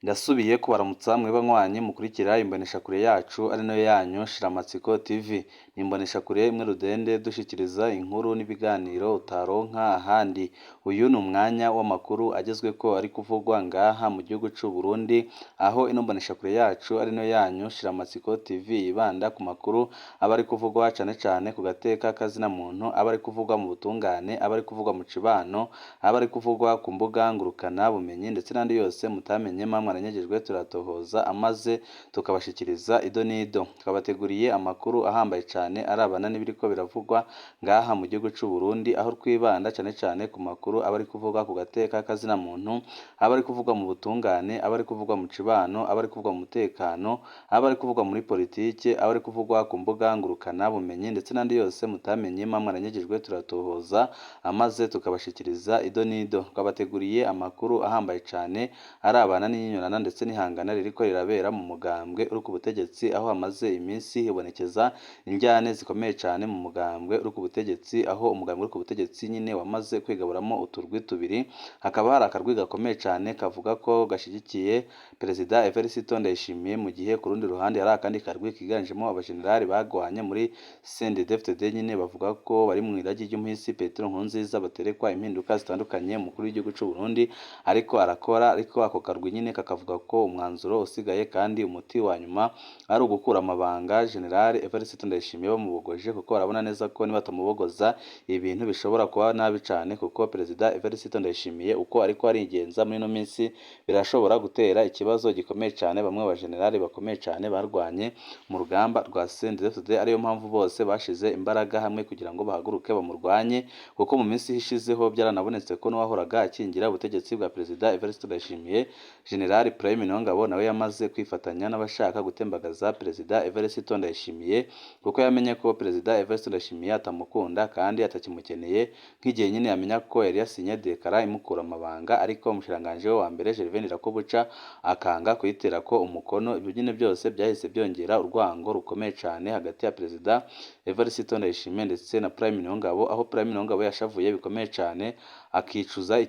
Ndasubiye kubaramutsa mwebwe anywanyi mukurikira imboneshakure yacu ari nayo yanyu Shiramatsiko TV. Ni imboneshakure imwe rudende dushikiriza inkuru n'ibiganiro utaronka ahandi. Uyu ni umwanya w'amakuru agezweko ari kuvugwa ngaha mu gihugu c'u Burundi, aho ino mboneshakure yacu ari nayo yanyu Shiramatsiko TV yibanda ku makuru aba ari kuvugwa cane cane ku gateka kazina muntu, aba ari kuvugwa mu butungane, aba ari kuvugwa mu cibano, aba ari kuvugwa ku mbuga ngurukana bumenyi ndetse n'andi yose mutamenye mwaranyagejwe turatohoza amaze tukabashikiriza ido n'ido. Twabateguriye amakuru ahambaye cane arabana n'ibiriko biravugwa ngaha mu gihugu c'u Burundi, aho twibanda cane cane ku makuru aba ari kuvugwa ku gateka kazina muntu, aba ari kuvugwa mu butungane, aba ari kuvugwa mu cibano, aba ari kuvugwa mu mutekano, aba ari kuvugwa muri politike, aba ari kuvugwa ku mbuga ngurukana bumenyi ndetse n'andi yose mutamenye mwaranyagejwe turatohoza amaze tukabashikiriza ido n'ido. Twabateguriye amakuru ahambaye cane arabana n'inyurana ndetse n'ihangana ririko rirabera mu mugambwe uri ku butegetsi, aho hamaze iminsi hibonekeza injyane zikomeye cane mu mugambwe uri ku butegetsi, aho umugambwe uri ku butegetsi nyine wamaze kwigaburamwo uturwi tubiri. Hakaba hari akarwi gakomeye cane kavuga ko gashigikiye Perezida Evariste Ndayishimiye, mu gihe ku rundi ruhande hari akandi karwi kiganjemo abajenerali bagwanye muri CNDD-FDD nyine bavuga ko bari mu iragi ry'umuhisi Petero Nkurunziza baterekwa impinduka zitandukanye umukuru w'igihugu c'u Burundi ariko arakora, ariko ako karwi nyine kakavuga ko umwanzuro usigaye kandi umuti wa nyuma ari ugukura amabanga General Evariste Ndayishimiye bamubogoje, kuko barabona neza ko nibatamubogoza ibintu bishobora kuba nabi cane, kuko Perezida Evariste Ndayishimiye uko ariko arigenza muri ino minsi birashobora gutera ikibazo gikomeye cane bamwe ba generali bakomeye cane barwanye mu rugamba rwa CNDD-FDD, ariyo mpamvu bose bashize imbaraga hamwe kugira ngo bahaguruke bamurwanye, kuko mu minsi ishizeho byaranabonetse ko n'uwahoraga akingira ubutegetsi bwa Perezida Evariste Ndayishimiye General Prime Niyongabo nawe yamaze kwifatanya n'abashaka gutembagaza Perezida Evariste Ndayishimiye, kuko yamenye ko Perezida Evariste Ndayishimiye atamukunda kandi atakimukeneye, nk'igihe nyine yamenya ko yari yasinye dekara imukura amabanga, ariko umushiranganje we wa mbere Gervais Ndirakobuca akanga kuyiterako umukono. Ibyo nyine byose byahise byongera urwango rukomeye cane hagati ya Perezida Evariste Ndayishimiye ndetse na Prime Niyongabo, aho Prime Niyongabo yashavuye bikomeye cane akicuza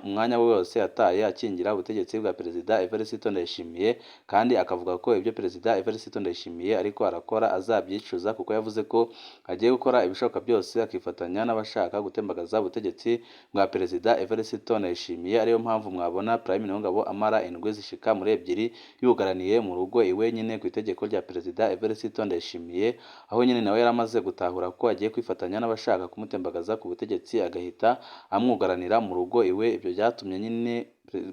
umwanya we wose yataye akingira ubutegetsi bwa Perezida Evariste Ndayishimiye, kandi akavuga ko ibyo Perezida Evariste Ndayishimiye ariko arakora azabyicuza, kuko yavuze ko agiye gukora ibishoboka byose akifatanya n'abashaka gutembagaza ubutegetsi bwa Perezida Evariste Ndayishimiye. Ariyo mpamvu mwabona Prime Niyongabo amara indwi zishika muri ebyiri yugaraniye mu rugo iwe nyine ku itegeko rya Perezida Evariste Ndayishimiye, aho nyine nawe yaramaze gutahura ko agiye kwifatanya n'abashaka kumutembagaza ku butegetsi agahita amwugaranira mu rugo iwe. Ibyo byatumye nyine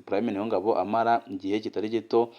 Prime Niyongabo amara igihe kitari gito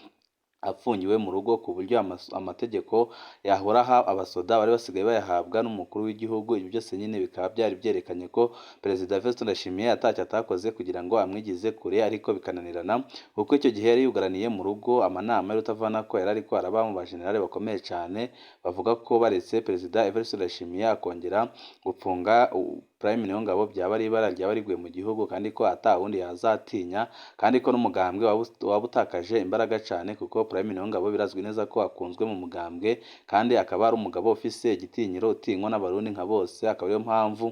apfungiwe mu rugo, ku buryo amategeko yahoraha abasoda bari basigaye bayahabwa n'umukuru w'igihugu. Ibyo byose nyine bikaba byari byerekanye ko Perezida Evariste Ndayishimiye atacyo atakoze kugira ngo amwigize kure, ariko bikananirana, kuko icyo gihe yari yugaraniye mu rugo amanama y'urutavana ko yari ariko araba mu bajenerali bakomeye cane bavuga ko baretse Perezida Evariste Ndayishimiye akongera gupfunga Prime Niyongabo byaba ari ibara ryaba riguye mu gihugu, kandi ko ata wundi yazatinya, kandi ko n'umugambwe waba utakaje imbaraga cane, kuko Prime Niyongabo birazwi neza ko akunzwe mu mugambwe, kandi akaba ari umugabo ufise igitinyiro utinywa n'abarundi nka bose. Akaba ariyo mpamvu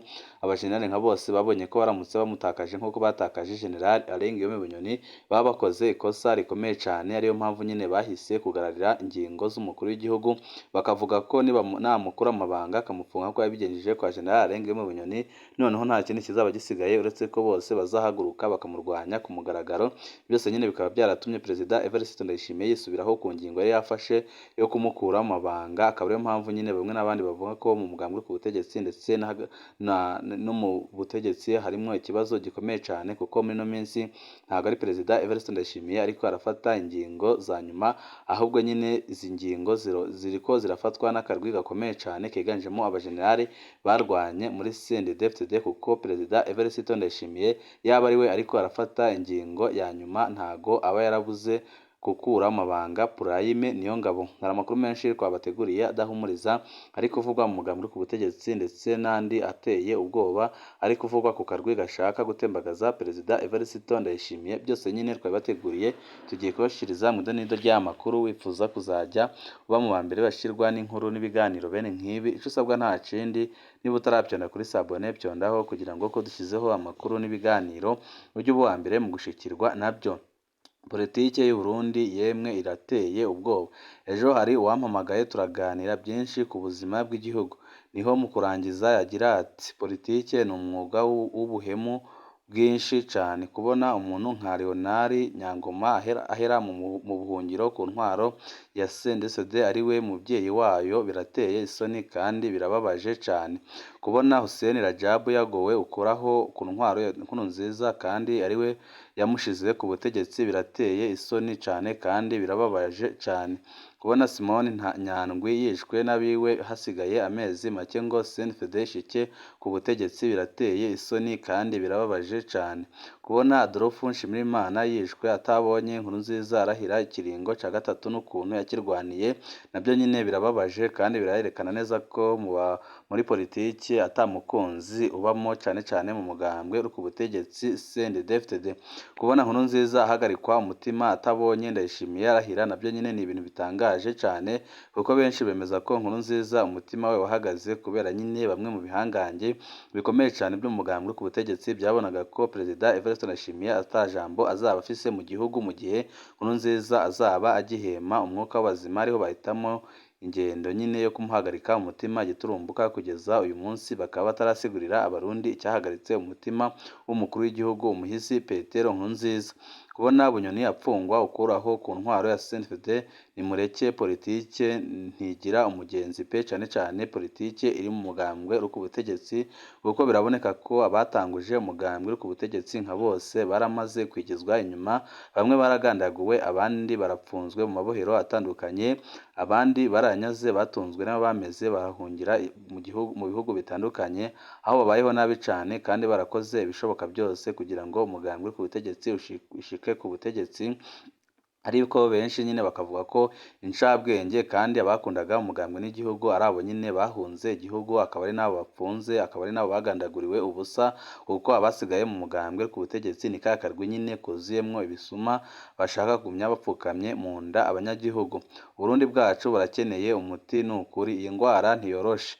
abajenerali nka bose babonye ko baramutse bamutakaje nk'uko batakaje General Arenguiyome Bunyoni baba bakoze ikosa rikomeye cane. Ariyo mpamvu nyine bahise kugararira ingingo z'umukuru w'igihugu, bakavuga ko namukura amabanga akamufunga ko yabigenjeje kwa General Arenguiyome Bunyoni, noneho nta kindi kizaba gisigaye uretse ko bose bazahaguruka bakamurwanya ku mugaragaro. Byose nyine bikaba byaratumye Perezida Evariste Ndayishimiye yisubiraho ku ngingo yari yafashe yo kumukura amabanga. Akaba ariyo mpamvu nyine bamwe n'abandi bavuga ko mu mugambwe ku butegetsi ndetse no mu butegetsi harimo ikibazo gikomeye cane, kuko muri ino minsi ntabwo ari Perezida Evariste Ndayishimiye ariko arafata ingingo za nyuma, ahubwo nyine izi ngingo ziriko zirafatwa n'akarwi gakomeye cane kiganjemo abajenerali barwanye muri CNDD-FDD, kuko Perezida Evariste Ndayishimiye yaba ari we ariko arafata ingingo ya nyuma, ntago aba yarabuze gukura amabanga Prime Niyongabo. Hari amakuru menshi twabateguriye adahumuriza ari kuvugwa mu mugambi uri ku butegetsi ndetse n'andi ateye ubwoba ari kuvugwa ku karwi gashaka gutembagaza Perezida Evariste Ndayishimiye. Byose nyine twabateguriye tugiye kubashikiriza mu idonido ry'amakuru. Wifuza kuzajya uba mu bambere bashirwa n'inkuru n'ibiganiro bene nk'ibi, ico usabwa nta kindi, niba utarabyonda kuri sabone byondaho kugira ngo ko dushyizeho amakuru n'ibiganiro ujye uba uwa mbere mu gushikirwa nabyo. politike y'u Burundi yemwe irateye ubwoba. Ejo hari uwampamagaye turaganira byinshi ku buzima bw'igihugu. Niho mu kurangiza yagira ati politike ni umwuga w'ubuhemu bwinshi cyane. Kubona umuntu nka Leonard Nyangoma ahera mu buhungiro ku ntwaro ya CNDD ari we mubyeyi wayo birateye isoni kandi birababaje cyane. Kubona Hussein Rajabu yagowe ukuraho ku ntwaro ya Nkurunziza kandi ari we yamushize ku butegetsi birateye isoni cyane kandi birababaje cyane. Kubona Simone Nyandwi yishwe n'abiwe hasigaye amezi make ngo CNDD ishike ku butegetsi birateye isoni kandi birababaje cyane. Kubona Adolphe Nshimirimana yishwe atabonye Nkurunziza arahira ikiringo cya gatatu n'ukuntu yakirwaniye nabyo nyine birababaje kandi birayerekana neza ko muri politiki atamukunzi ubamo cyane cyane mu mugambwe uri ku butegetsi CNDD-FDD. Kubona Nkurunziza ahagarikwa umutima atabonye Ndayishimiye arahira nabyo nyine ni ibintu bitangaje cyane kuko benshi bemeza ko Nkurunziza umutima we wahagaze kubera nyine bamwe mu bihangange bikomeye cyane byo mu mugambwe uri ku butegetsi byabonaga ko Perezida Evariste Ndayishimiye atajambo azaba afise mu gihugu mu gihe Nkurunziza azaba agihema umwuka w'abazima, ariho bahitamo ingendo nyine yo kumuhagarika umutima giturumbuka kugeza uyu munsi bakaba batarasigurira abarundi icyahagaritse umutima w'umukuru w'igihugu umuhisi Petero Nkurunziza. Kubona Bunyoni apfungwa ukuraho ku ntwaro ya CNDD nimureke politike ntigira umugenzi pe cyane cyane politike iri mu mugambwe uri ku butegetsi kuko biraboneka ko abatanguje umugambwe uri ku butegetsi nka bose baramaze kwigizwa inyuma, bamwe baragandaguwe abandi barapfunzwe mu mabohero atandukanye, abandi baranyaze batunzwe n'abameze barahungira mu bihugu bitandukanye aho babayeho nabi cyane kandi barakoze ibishoboka byose kugira ngo umugambwe uri ku butegetsi ushike ku butegetsi, ariko benshi nyine bakavuga ko incabwenge kandi abakundaga umugambwe n'igihugu ari abo nyine bahunze igihugu, akaba ari nabo bapfunze, akaba ari nabo bagandaguriwe ubusa kuko abasigaye mu mugambwe ku butegetsi ni kakarwi nyine kuzuyemwo ibisuma bashaka kugumya bapfukamye mu nda abanyagihugu. Uburundi bwacu burakeneye umuti n'ukuri, iyi ndwara ntiyoroshe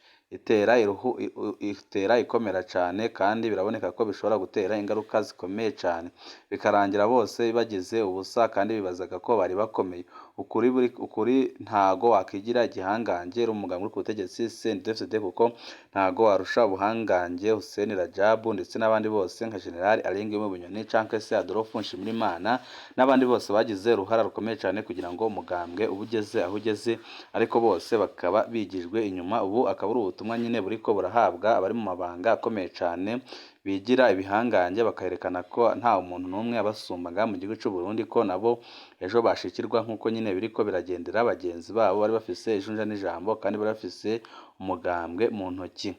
itera ikomera cyane kandi biraboneka ko bishobora gutera ingaruka zikomeye cyane bikarangira bose bagize ubusa kandi bibazaga ko bari bakomeye. Ukuri ntago wakigira igihangange uri umugambwe uri ku butegetsi CNDD-FDD kuko ntago warusha ubuhangange Hussein Rajabu ndetse n'abandi bose nka General Aringume Bunyoni canke se Adolphe Nshimirimana n'abandi bose bagize uruhara rukomeye cyane kugira ngo umugambwe ubugeze aho ugeze, ariko bose bakaba bigijwe inyuma. Ubu akaba ari ubutumwa nyine buriko burahabwa abari mu mabanga akomeye cyane bigira ibihangange bakayerekana ko nta umuntu n'umwe abasumbaga mu gihugu cy'u Burundi, ko nabo ejo bashikirwa nk'uko nyine biriko biragendera bagenzi babo bari bafise ijunja n'ijambo kandi bari bafise umugambwe mu ntoki.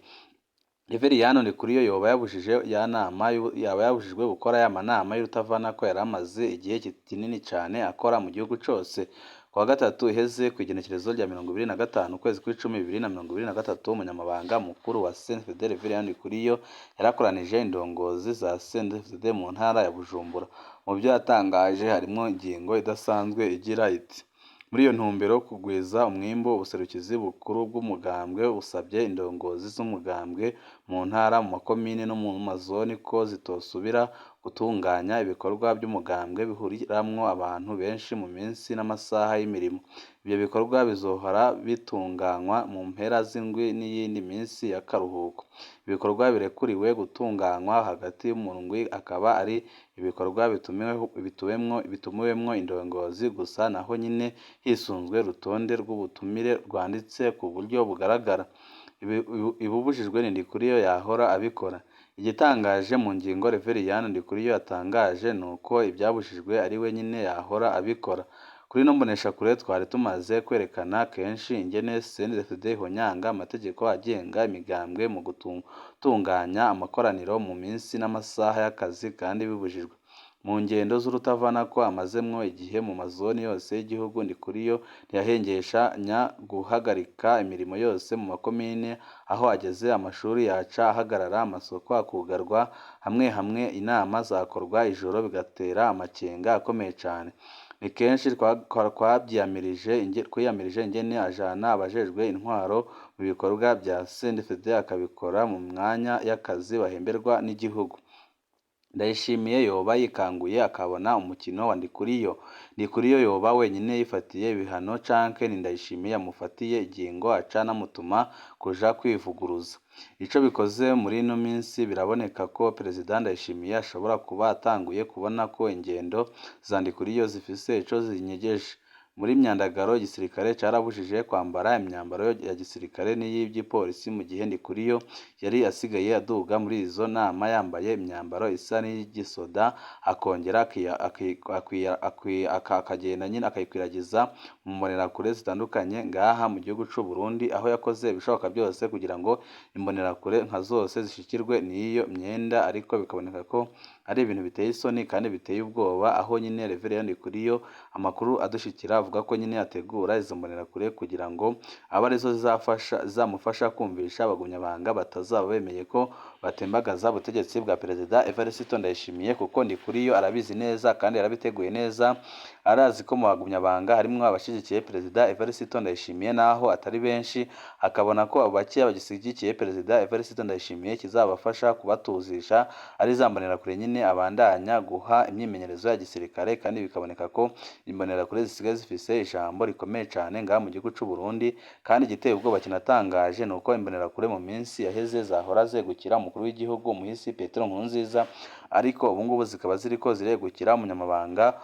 Irijoro Ndikuriyo yaba yabujijwe gukora ya manama y'urutavana ko yari amaze igihe kinini cyane akora mu gihugu cyose. Kuwa gatatu iheze ku igenekerezo rya 25 ukwezi kw'icumi 2023 umunyamabanga mukuru wa CNDD Irijoro Ndikuriyo yarakoranije indongozi za CNDD mu ntara ya Bujumbura. Mu byo yatangaje harimo ingingo idasanzwe igira iti: muri iyo ntumbero kugwiza umwimbo ubuserukizi bukuru bw'umugambwe busabye indongozi z'umugambwe mu ntara mu makomine no mu mazoni ko zitosubira gutunganya ibikorwa by'umugambwe bihuriramwo abantu benshi mu minsi n'amasaha y'imirimo. Ibyo bikorwa bizohora bitunganywa mu mpera z'indwi n'iyindi minsi y'akaruhuko. Ibikorwa birekuriwe gutunganywa hagati mu ndwi akaba ari ibikorwa bitumiwemwo indongozi gusa, naho nyine hisunzwe urutonde rw'ubutumire rwanditse ku buryo bugaragara. Ibubujijwe ni Ndikuriyo yahora abikora. Igitangaje mu ngingo Irijoro Ndikuriyo yatangaje ni uko ibyabujijwe ari we nyine yahora abikora. Kuri ino mboneshakure twari tumaze kwerekana kenshi ingene CNDD ihonyanga amategeko agenga imigambwe mu gutunganya amakoraniro mu minsi n'amasaha y'akazi kandi bibujijwe. Mu ngendo z'urutavana ko amazemwo igihe mu mazoni yose y'igihugu, Ndikuriyo ntiyahengeshanya guhagarika imirimo yose mu makomine, aho ageze amashuri yaca ahagarara, amasoko akugarwa, hamwe inama zakorwa ijoro bigatera amakenga akomeye cyane. Ni kenshi twiyamirije ingene ajana abajejwe intwaro mu bikorwa bya CNDD akabikora mu mwanya y'akazi bahemberwa n'igihugu. Ndayishimiye yoba yikanguye akabona umukino wa Ndikuriyo yoba wenyine yifatiye ibihano canke ni Ndayishimiye yamufatiye ingingo aca anamutuma kuja kwivuguruza. Ico bikoze muri ino minsi biraboneka ko Perezida Ndayishimiye ashobora kuba atanguye kubona ko ingendo za Ndikuriyo zifise ico zinyegeje. Muri myandagaro igisirikare carabujije kwambara imyambaro ya gisirikare n'iy'igipolisi mu gihe Ndikuriyo yari asigaye aduga muri izo nama yambaye imyambaro isa n'iy'igisoda akongera akagenda nyine akayikwiragiza mu mbonerakure zitandukanye ngaha mu gihugu c'u Burundi, aho yakoze ibishoboka byose kugira ngo imbonerakure nka zose zishikirwe n'iyo myenda, ariko bikaboneka ko ari ibintu biteye isoni kandi biteye ubwoba, aho nyine Reverien Ndikuriyo amakuru adushikira avuga ko nyine ategura izo mbonerakure kugira ngo abe arizo zizamufasha kumvisha abagumyabanga batazaba bemeye ko batembagaza ubutegetsi bwa Perezida Evariste Ndayishimiye, kuko Ndikuriyo arabizi neza kandi yarabiteguye neza, arazi ko mu bagumyabanga harimwo abashigikiye Perezida Evariste Ndayishimiye naho atari benshi, akabona ko abo bake bagisigikiye Perezida Evariste Ndayishimiye kizabafasha kubatuzisha ari za mbonerakure nyine abandanya guha imyimenyerezo ya gisirikare, kandi bikaboneka ko imbonerakure zisigaye zifise ijambo rikomeye cyane ngaha mu gihugu c'u Burundi. Kandi igiteye ubwoba kinatangaje ni uko imbonerakure mu minsi yaheze zahora zegukira umukuru w'igihugu Muhisi Petero Nkurunziza, ariko ubu ngubu zikaba ziriko ziregukira umunyamabanga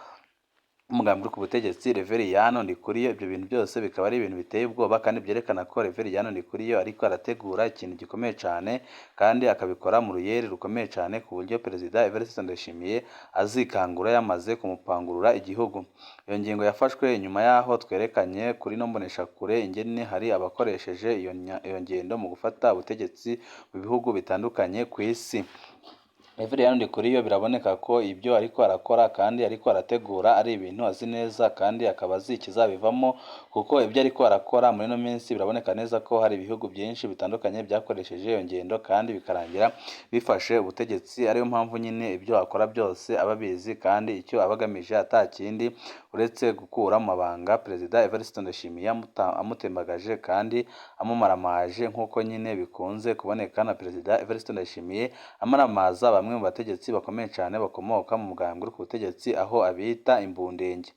umugambi uri ku butegetsi Reverien Ndikuriyo. Ibyo bintu byose bikaba ari ibintu biteye ubwoba kandi byerekana ko Reverien Ndikuriyo ariko arategura ikintu gikomeye cyane, kandi akabikora mu ruyeri rukomeye cyane, ku buryo Perezida Evariste Ndayishimiye azikangura yamaze kumupangurura igihugu. Iyo ngingo yafashwe inyuma yaho twerekanye kuri no mboneshakure ingene hari abakoresheje iyo ngendo mu gufata ubutegetsi mu bihugu bitandukanye ku isi. Reverien Ndikuriyo biraboneka ko ibyo ariko arakora kandi ariko arategura ari ibintu azi neza, kandi akaba azi ikizabivamo, kuko ibyo ariko arakora muri no minsi biraboneka neza ko hari ibihugu byinshi bitandukanye byakoresheje iyo ngendo kandi bikarangira bifashe ubutegetsi. Ariyo mpamvu nyine ibyo akora byose aba abizi, kandi icyo abagamije atakindi uretse gukura mu mabanga Perezida Evariste Ndayishimiye amutembagaje kandi amumaramaje, nk'uko nyine bikunze kuboneka na Perezida Evariste Ndayishimiye amaramaza bamwe mu bategetsi bakomeye cyane bakomoka mu mugambi uri ku butegetsi, aho abita imbundenge.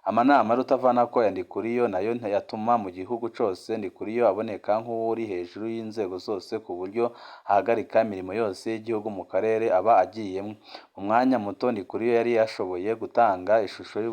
Amanama rutavana ko ya Ndikuriyo nayo yatuma mu gihugu cose Ndikuriyo aboneka nk'uri hejuru y'inzego zose, ku buryo ahagarika imirimo yose y'igihugu mu karere aba agiyemo. Mu mwanya muto Ndikuriyo yari yashoboye gutanga ishusho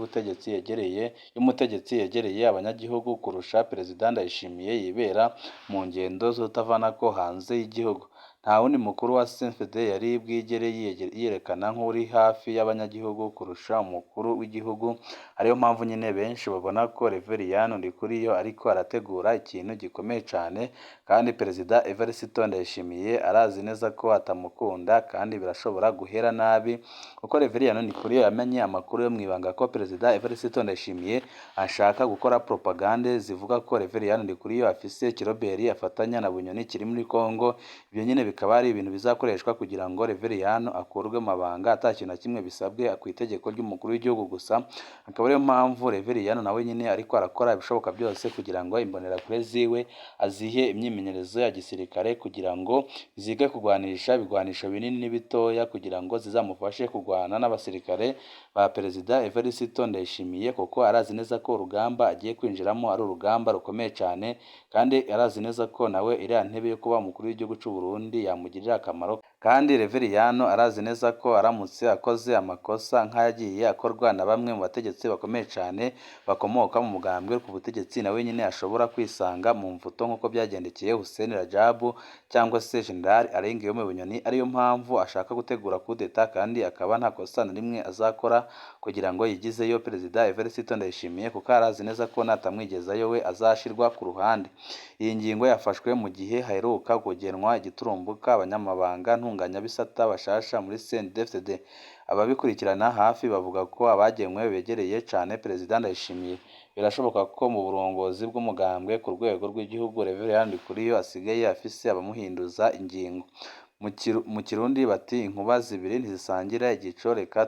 y'umutegetsi yegereye abanyagihugu kurusha Perezida Ndayishimiye yibera mu ngendo z'utavana ko hanze y'igihugu. Nta wundi mukuru wa CNDD yari bwigere yerekana nk'uri hafi y'abanyagihugu kurusha umukuru w'igihugu. Ariyo mpamvu nyine benshi babona ko Reverien Ndikuriyo ariko arategura ikintu gikomeye cyane, kandi Perezida Evariste Ndayishimiye arazi neza ko atamukunda kandi birashobora guhera nabi, kuko Reverien Ndikuriyo yamenye amakuru yo mwibanga ko Perezida Evariste Ndayishimiye ashaka gukora propagande zivuga ko Reverien Ndikuriyo afise kiroberi afatanya na Bunyoni kiri muri Kongo. Ibyo nyine bikaba ari ibintu bizakoreshwa kugira ngo Reverien akurwe mu mabanga atakintu na kimwe bisabwe ku itegeko ry'umukuru w'igihugu gusa. Akaba ariyo mpamvu Reverien nawe nyine ariko arakora ibishoboka byose kugira ngo imbonerakure ziwe azihe imyimenyerezo ya gisirikare, kugira ngo zige kurwanisha ibigwanisho binini n'ibitoya, kugira ngo zizamufashe kurwana n'abasirikare ba Perezida Evariste Ndayishimiye, kuko arazi neza ko urugamba agiye kwinjiramo ari urugamba rukomeye cyane, kandi arazi neza ko nawe iriya ntebe yo kuba umukuru w'igihugu c'u Burundi yamugirira akamaro. Kandi Reverien arazi neza ko aramutse akoze amakosa nk'ayagiye akorwa na bamwe mu bategetsi bakomeye cyane bakomoka mu mugambi ku butegetsi, nawe nyine ashobora kwisanga mu mvuto nk'uko byagendekeye Hussein Rajabu cyangwa se General Arengeyome Bunyoni. Ariyo mpamvu ashaka gutegura kudeta, kandi akaba nta kosa na rimwe azakora kugira ngo yigizeyo Perezida Evariste Ndayishimiye, kuko arazi neza ko natamwigezayo we azashirwa ku ruhande. Iyi ngingo yafashwe mu gihe haheruka kugenwa igiturumbuka abanyamabanga ntunganyabisata bashasha muri CNDD-FDD. Ababikurikirana hafi bavuga ko abagenwe begereye cyane Perezida Ndayishimiye. Birashoboka ko mu burongozi bw'umugambwe ku rwego rw'igihugu Reverien Ndikuriyo asigaye afise abamuhinduza ingingo. Mu Kirundi bati inkuba zibiri ntizisangira igico, reka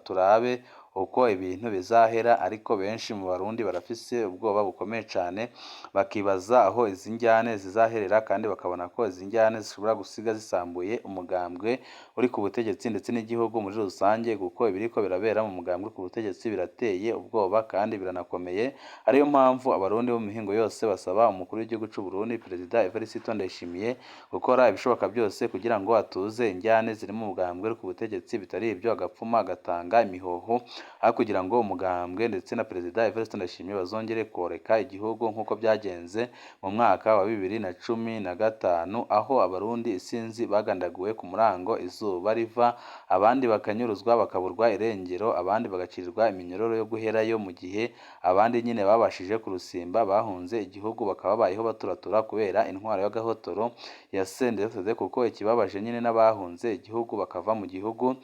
turabe uko ibintu bizahera, ariko benshi mu Barundi barafise ubwoba bukomeye cane, bakibaza aho izi njyane zizaherera kandi bakabona ko izi njyane zishobora gusiga zisambuye umugambwe uri ku butegetsi ndetse n'igihugu muri rusange, kuko ibiriko birabera mu mugambwe uri ku butegetsi birateye ubwoba kandi biranakomeye. Ariyo mpamvu Abarundi bo mu mihingo yose basaba umukuru w'igihugu c'u Burundi Perezida Evariste Ndayishimiye gukora ibishoboka byose kugira ngo atuze injyane ziri mu mugambwe uri ku butegetsi, bitari ibyo agapfuma agatanga imihoho, aho kugira ngo umugambwe ndetse na Perezida Evariste Ndayishimiye bazongere koreka igihugu nk'uko byagenze mu mwaka wa 2015, aho Abarundi isinzi bagandaguwe ku murango izuba riva, abandi bakanyuruzwa bakaburwa irengero, abandi bagacirirwa iminyororo yo guherayo, mu gihe abandi nyine babashije kurusimba bahunze igihugu bakaba babayeho baturatura kubera intwaro y'agahotoro ya CNDD-FDD, kuko ikibabaje nyine n'abahunze igihugu bakava mu gihugu,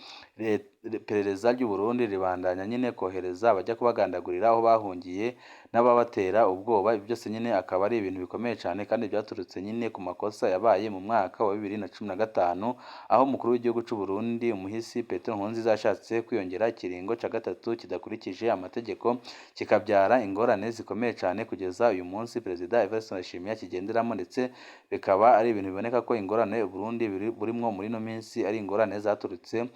iperereza ry'u Burundi ribandanya nyine kohereza abajya kubagandagurira aho bahungiye n'ababatera ubwoba. Ibi byose nyine akaba ari ibintu bikomeye cyane kandi byaturutse nyine ku makosa yabaye mu mwaka wa 2015, aho umukuru w'igihugu cy'u Burundi umuhisi Petero Nkurunziza yashatse kwiyongera ikiringo cya gatatu kidakurikije amategeko, kikabyara ingorane zikomeye cyane kugeza uyu munsi Perezida Evariste Ndayishimiye akigenderamo, ndetse bikaba ari ibintu biboneka ko ingorane Burundi burimwo muri ino minsi ari ingorane zaturutse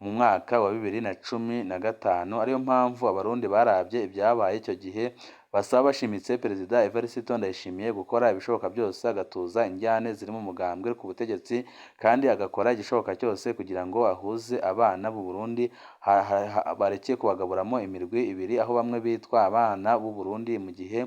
mu mwaka wa 2015. Ariyo mpamvu Abarundi barabye ibyabaye icyo gihe, basaba bashimitse Perezida Evariste Ndayishimiye gukora ibishoboka byose agatuza injyane ziri mu mugambwe ku butegetsi, kandi agakora igishoboka cyose kugira ngo ahuze abana b'u Burundi, bareke kubagaburamo imirwi ibiri, aho bamwe bitwa abana b'u Burundi mu gihe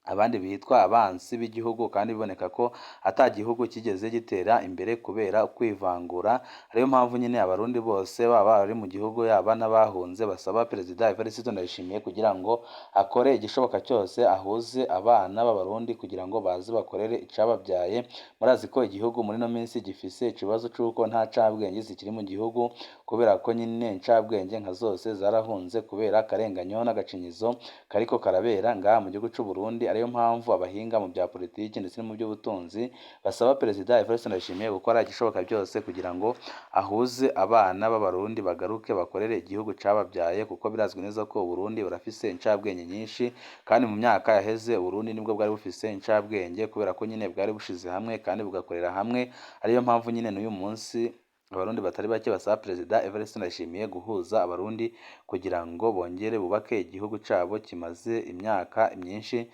abandi bitwa abansi b'igihugu, kandi biboneka ko ata gihugu kigeze gitera imbere kubera kwivangura. Ariyo mpamvu nyine Abarundi bose baba bari mu gihugu yaba n'abahunze basaba Perezida Evariste Ndayishimiye kugira ngo akore igishoboka cyose ahuze abana b'Abarundi kugira ngo baze bakorere icababyaye. Murazi ko igihugu muri no minsi gifise ikibazo c'uko nta cabwenge zikiri mu gihugu, kubera ko nyine incabwenge nka zose zarahunze kubera akarenganyo n'agacinyizo kariko karabera ngaha mu gihugu c'u Burundi. Ariyo mpamvu abahinga mu bya politiki ndetse no mu by'ubutunzi basaba Perezida Evariste Ndayishimiye gukora igishoboka byose kugira ngo ahuze abana b'Abarundi bagaruke bakorere igihugu cababyaye, kuko birazwi neza ko Burundi burafise incabwenge nyinshi, kandi mu myaka yaheze Burundi nibwo bwari bufise incabwenge kubera ko nyine bwari bushize hamwe kandi bugakorera hamwe. Ariyo mpamvu nyine n'uyu munsi Abarundi batari bake basaba Perezida Evariste Ndayishimiye guhuza Abarundi kugira ngo bongere bubake igihugu cabo kimaze imyaka myinshi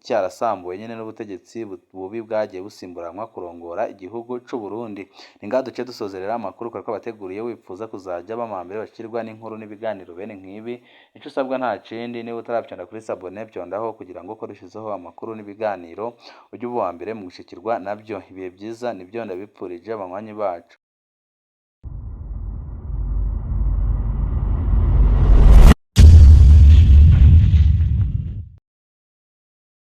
cyarasambuwe nyine n'ubutegetsi bubi bwagiye busimburanwa kurongora igihugu c'u Burundi. Ni ngaha duce dusozerera amakuru kuko abateguriye wipfuza kuzajya bamambere bakirwa n'inkuru n'ibiganiro bene nk'ibi. Icyo usabwa nta kindi, niba utarabyonda kuri sabone byondaho kugira ngo korushizeho amakuru n'ibiganiro ujye uba uwa mbere mu gushikirwa nabyo. Ibihe byiza nibyo ndabipfurije abanywanyi bacu.